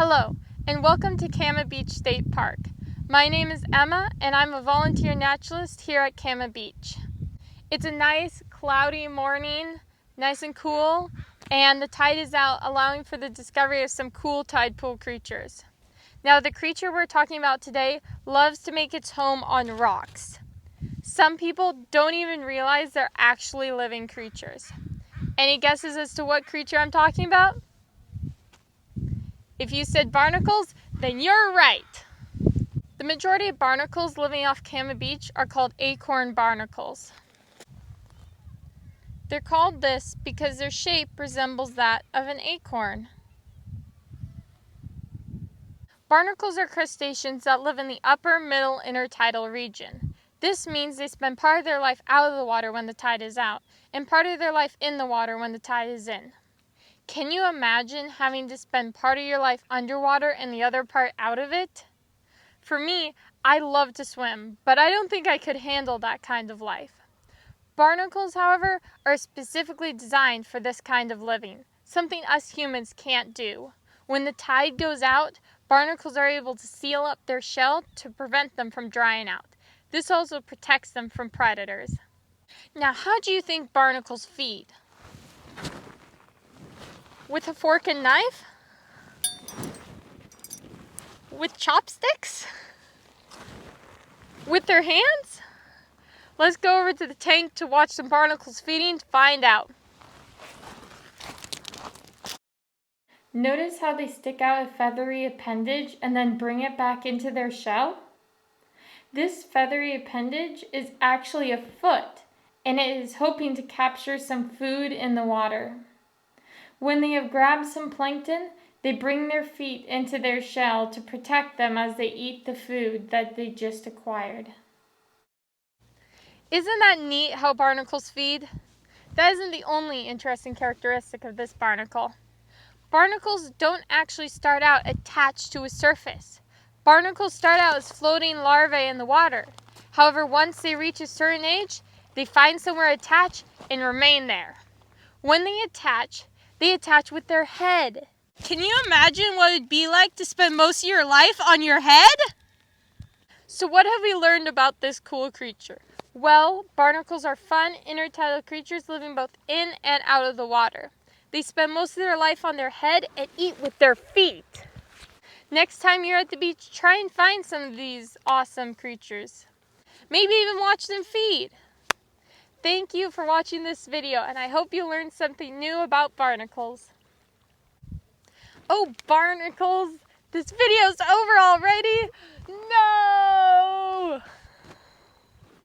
Hello, and welcome to Cama Beach State Park. My name is Emma, and I'm a volunteer naturalist here at Cama Beach. It's a nice, cloudy morning, nice and cool, and the tide is out, allowing for the discovery of some cool tide pool creatures. Now, the creature we're talking about today loves to make its home on rocks. Some people don't even realize they're actually living creatures. Any guesses as to what creature I'm talking about? If you said barnacles, then you're right. The majority of barnacles living off Cama Beach are called acorn barnacles. They're called this because their shape resembles that of an acorn. Barnacles are crustaceans that live in the upper middle intertidal region. This means they spend part of their life out of the water when the tide is out, and part of their life in the water when the tide is in. Can you imagine having to spend part of your life underwater and the other part out of it? For me, I love to swim, but I don't think I could handle that kind of life. Barnacles, however, are specifically designed for this kind of living, something us humans can't do. When the tide goes out, barnacles are able to seal up their shell to prevent them from drying out. This also protects them from predators. Now, how do you think barnacles feed? With a fork and knife? With chopsticks? With their hands? Let's go over to the tank to watch some barnacles feeding to find out. Notice how they stick out a feathery appendage and then bring it back into their shell? This feathery appendage is actually a foot, and it is hoping to capture some food in the water. When they have grabbed some plankton, they bring their feet into their shell to protect them as they eat the food that they just acquired. Isn't that neat how barnacles feed? That isn't the only interesting characteristic of this barnacle. Barnacles don't actually start out attached to a surface. Barnacles start out as floating larvae in the water. However, once they reach a certain age, they find somewhere to attach and remain there. When they attach with their head. Can you imagine what it'd be like to spend most of your life on your head? So what have we learned about this cool creature? Well, barnacles are fun, intertidal creatures living both in and out of the water. They spend most of their life on their head and eat with their feet. Next time you're at the beach, try and find some of these awesome creatures. Maybe even watch them feed. Thank you for watching this video, and I hope you learned something new about barnacles. Oh, barnacles! This video's over already!